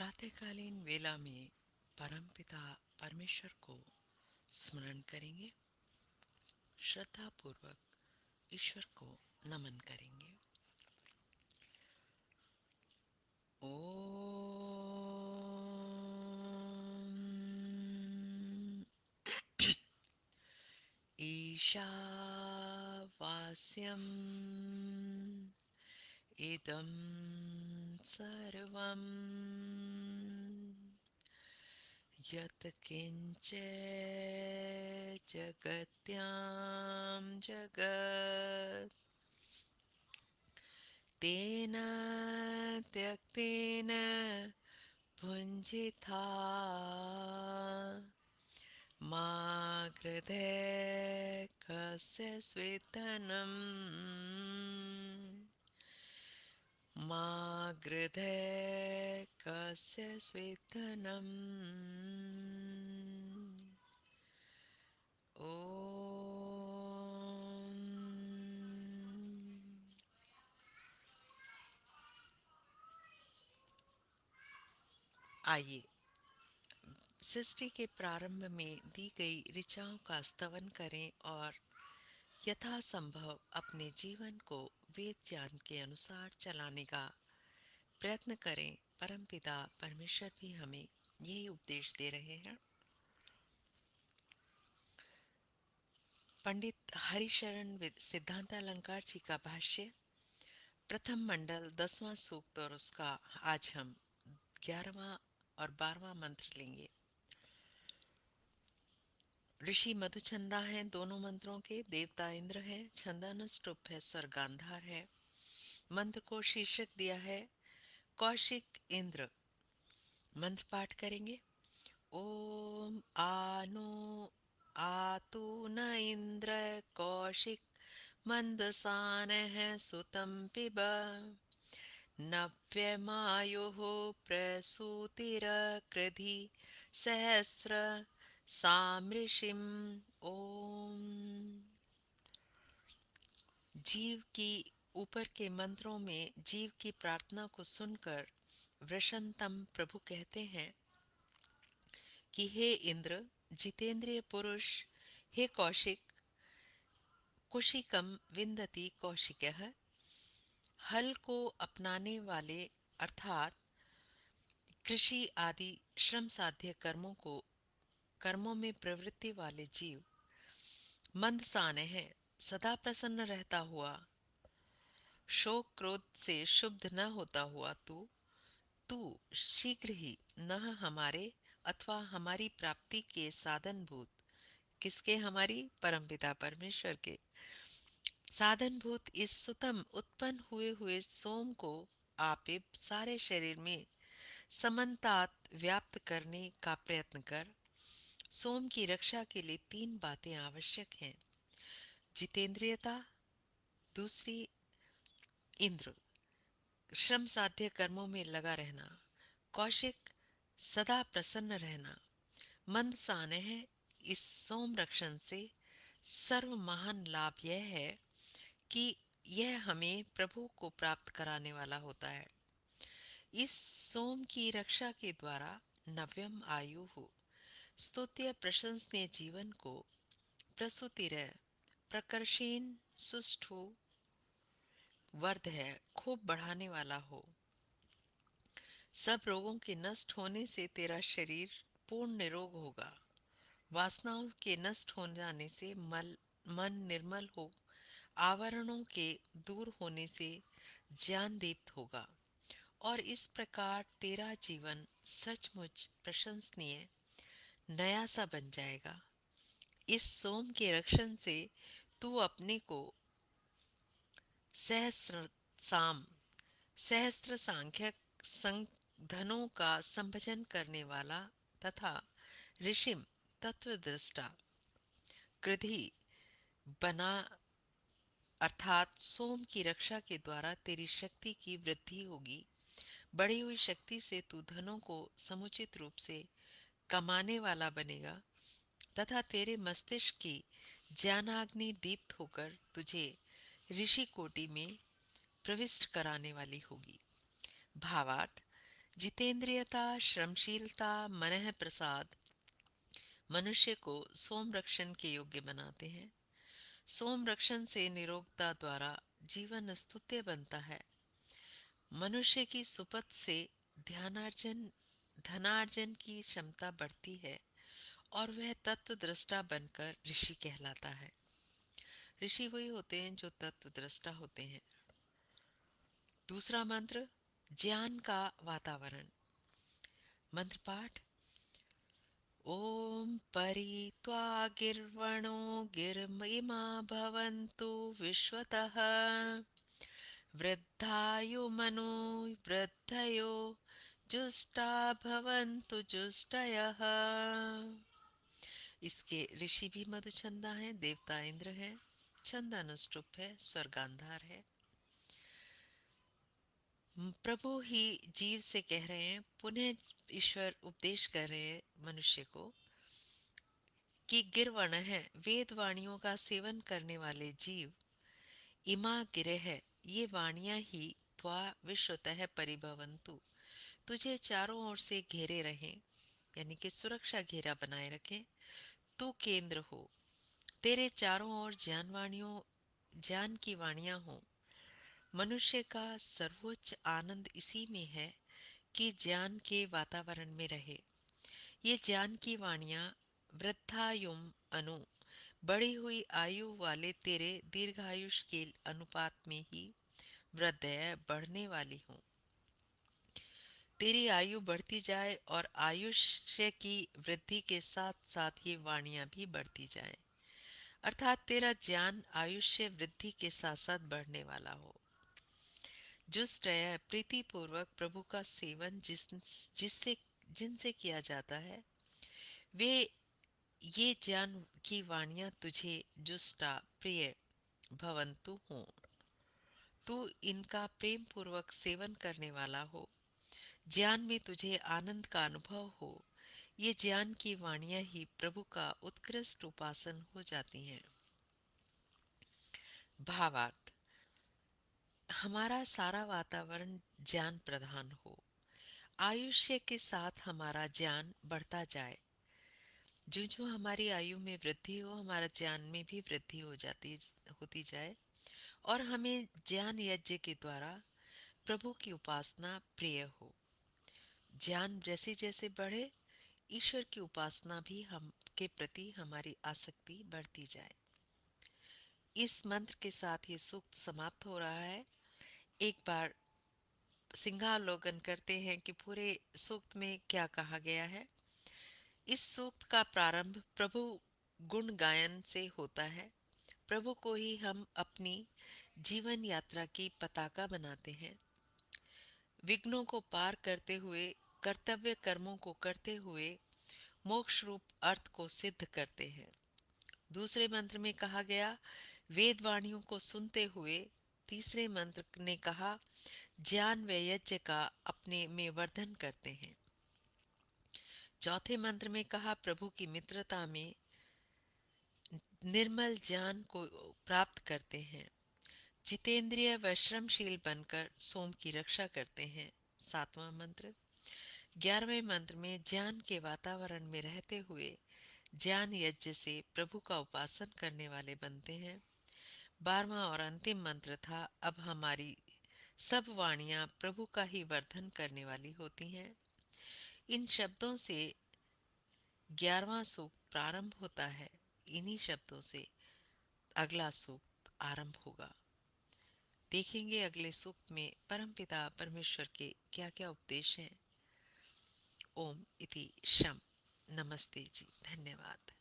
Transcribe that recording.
प्रातःकालीन वेला में परमपिता परमेश्वर को स्मरण करेंगे। श्रद्धा पूर्वक ईश्वर को नमन करेंगे। ओम ईशावास्यम् इदं सर्वम् यत् किञ्चित् जगत्यां जगत् तेन त्यक्तेन भुञ्जिथा मा कृते कस्य स्वेदनम् मा कृते कस्य स्वेदनम् ओम। आइए सृष्टि के प्रारंभ में दी गई ऋचाओं का स्तवन करें और यथासंभव अपने जीवन को वेद ज्ञान के अनुसार चलाने का प्रयत्न करें। परमपिता परमेश्वर भी हमें यही उपदेश दे रहे हैं। पंडित हरिशरण सिद्धांत अलंकार जी का भाष्य, प्रथम मंडल 10वां सूक्त और उसका आज हम 11वां और 12वां मंत्र लेंगे। ऋषि मधुचंदा हैं दोनों मंत्रों के। देवता इंद्र है, छंदानुष्टुप है, स्वर गांधार है। मंत्र को शीर्षक दिया है कौशिक इंद्र। मंत्र पाठ करेंगे। ओम आनो आतु न इंद्र कौशिक मंदसानः सुतं पिब नव्यमायुः प्रसूतिरकृधि सहस्र सामृषिम्। ओम। जीव की ऊपर के मंत्रों में जीव की प्रार्थना को सुनकर वृषणतम प्रभु कहते हैं कि हे इंद्र, जितेंद्रिय पुरुष, हे कौशिक, कुशिकम विंदति कौशिकः, हल को अपनाने वाले अर्थात कृषि आदि श्रम साध्य कर्मों में प्रवृत्ति वाले जीव, मंदसान है, सदा प्रसन्न रहता हुआ, शोक क्रोध से शुद्ध न होता हुआ तू शीघ्र ही न हमारे अथवा हमारी प्राप्ति के साधनभूत, किसके? हमारी परमपिता परमेश्वर के साधनभूत इस सुतम उत्पन्न हुए सोम को आपिप सारे शरीर में समन्तात व्याप्त करने का प्रयत्न कर। सोम की रक्षा के लिए 3 बातें आवश्यक हैं। जितेंद्रियता, दूसरी इंद्र, श्रम साध्य कर्मों में लगा रहना, कौशिक, सदा प्रसन्न रहना। मंदसान है, इस सोम रक्षण से सर्व महान लाभ यह है कि यह हमें प्रभु को प्राप्त कराने वाला होता है। इस सोम की रक्षा के द्वारा नव्यम आयु हो, स्तुत्य प्रशंसनीय जीवन को, प्रसूतिरय, प्रकर्षीण सुष्ठु वर्ध है, खूब बढ़ाने वाला हो। सब रोगों के नष्ट होने से तेरा शरीर पूर्ण निरोग होगा। वासनाओं के नष्ट हो जाने से मन निर्मल हो, आवरणों के दूर होने से ज्ञान दीप्त होगा और इस प्रकार तेरा जीवन सचमुच प्रशंसनीय नया सा बन जाएगा। इस सोम के रक्षण से तू अपने को सहस्र साम, सहस्त्र सांख्यक धनों का संभजन करने वाला तथा ऋषिम तत्वदृष्टा कृधि बना, अर्थात सोम की रक्षा के द्वारा तेरी शक्ति की वृद्धि होगी। बढ़ी हुई शक्ति से तू धनों को समुचित रूप से कमाने वाला बनेगा तथा तेरे मस्तिष्क की ज्ञानाग्नि दीप्त होकर तुझे ऋषि कोटि में प्रविष्ट कराने वाली होगी। भावार्थ, जितेंद्रियता, श्रमशीलता, मनः प्रसाद मनुष्य को सोमरक्षण के योग्य बनाते हैं। सोमरक्षण से निरोगता द्वारा जीवन स्तुत्य बनता है। मनुष्य की सुपथ से ध्यानार्जन धनार्जन की क्षमता बढ़ती है और वह तत्वदृष्टा बनकर ऋषि कहलाता है। ऋषि वही होते हैं जो तत्वदृष्टा होते हैं। दूसरा मंत्र, ज्ञान का वातावरण। मंत्र पाठ। ओम परित्वा गिर्वणो गिरमिमा भवन्तु विश्वतः वृद्धायुमनो वृद्धयो जुष्टा भवन्तु जुष्टयः। इसके ऋषि भी मधुचंदा हैं, देवता इंद्र हैं, छंद अनुष्टुप है, स्वर्गांधार है। प्रभु ही जीव से कह रहे हैं, पुनः ईश्वर उपदेश कर रहे हैं मनुष्य को कि गिरवण है, वेद वाणियों का सेवन करने वाले जीव, इमा गिरह, ये वाणियां ही त्वा विश्वतः परिभवन्तु, तुझे चारों ओर से घेरे रहें, यानी कि सुरक्षा घेरा बनाए रखें। तू केंद्र हो, तेरे चारों ओर ज्ञान की वाणियां हो। मनुष्य का सर्वोच्च आनंद इसी में है कि ज्ञान के वातावरण में रहे। ये ज्ञान की वाणियां वृद्धायुम अनु, बढ़ी हुई आयु वाले तेरे दीर्घायुष के अनुपात में ही वृद्धय, बढ़ने वाली हों। तेरी आयु बढ़ती जाए और आयुष्य की वृद्धि के साथ साथ ये वाणियां भी बढ़ती जाए, अर्थात तेरा ज्ञान आयुष्य वृद्धि के साथ साथ बढ़ने वाला हो। जुष्टय, प्रीति पूर्वक प्रभु का सेवन जिससे जिनसे किया जाता है, वे ये ज्ञान की वाणियां तुझे जुष्टा प्रिय भवंतु हों। तू इनका प्रेम पूर्वक सेवन करने वाला हो, ज्ञान में तुझे आनंद का अनुभव हो। ये ज्ञान की वाणियां ही प्रभु का उत्कृष्ट उपासन हो जाती हैं। भावार्थ। हमारा सारा वातावरण ज्ञान प्रधान हो, आयुष्य के साथ हमारा ज्ञान बढ़ता जाए। जो जो हमारी आयु में वृद्धि हो, हमारा ज्ञान में भी वृद्धि होती जाए और हमें ज्ञान यज्ञ के द्वारा प्रभु की उपासना प्रिय हो। ज्ञान जैसे जैसे बढ़े, ईश्वर की उपासना भी हम के प्रति हमारी आसक्ति बढ़ती जाए। इस मंत्र के साथ ये सूक्त समाप्त हो रहा है। एक बार सिंहावलोकन करते हैं कि पूरे सूक्त में क्या कहा गया है। इस सूक्त का प्रारंभ प्रभु गुण गायन से होता है। प्रभु को ही हम अपनी जीवन यात्रा की पताका बनाते हैं। विघ्नों को पार करते हुए, कर्तव्य कर्मों को करते हुए मोक्ष रूप अर्थ को सिद्ध करते हैं। दूसरे मंत्र में कहा गया, वेद वाणियों को सुनते हुए। तीसरे मंत्र ने कहा, ज्ञान व यज्ञ का अपने में वर्धन करते हैं। चौथे मंत्र में कहा, प्रभु की मित्रता में निर्मल ज्ञान को प्राप्त करते हैं। जितेंद्रिय व श्रमशील बनकर सोम की रक्षा करते हैं। सातवां मंत्र। 11वें मंत्र में ज्ञान के वातावरण में रहते हुए ज्ञान यज्ञ से प्रभु का उपासन करने वाले बनते हैं। 12वां और अंतिम मंत्र था, अब हमारी सब वाणियां प्रभु का ही वर्धन करने वाली होती हैं। इन शब्दों से 11वां सूक्त प्रारंभ होता है। इन्हीं शब्दों से अगला सूक्त आरंभ होगा। देखेंगे अगले सूक्त में परमपिता परमेश्वर के क्या क्या उपदेश हैं। ओम इति शम। नमस्ते जी, धन्यवाद।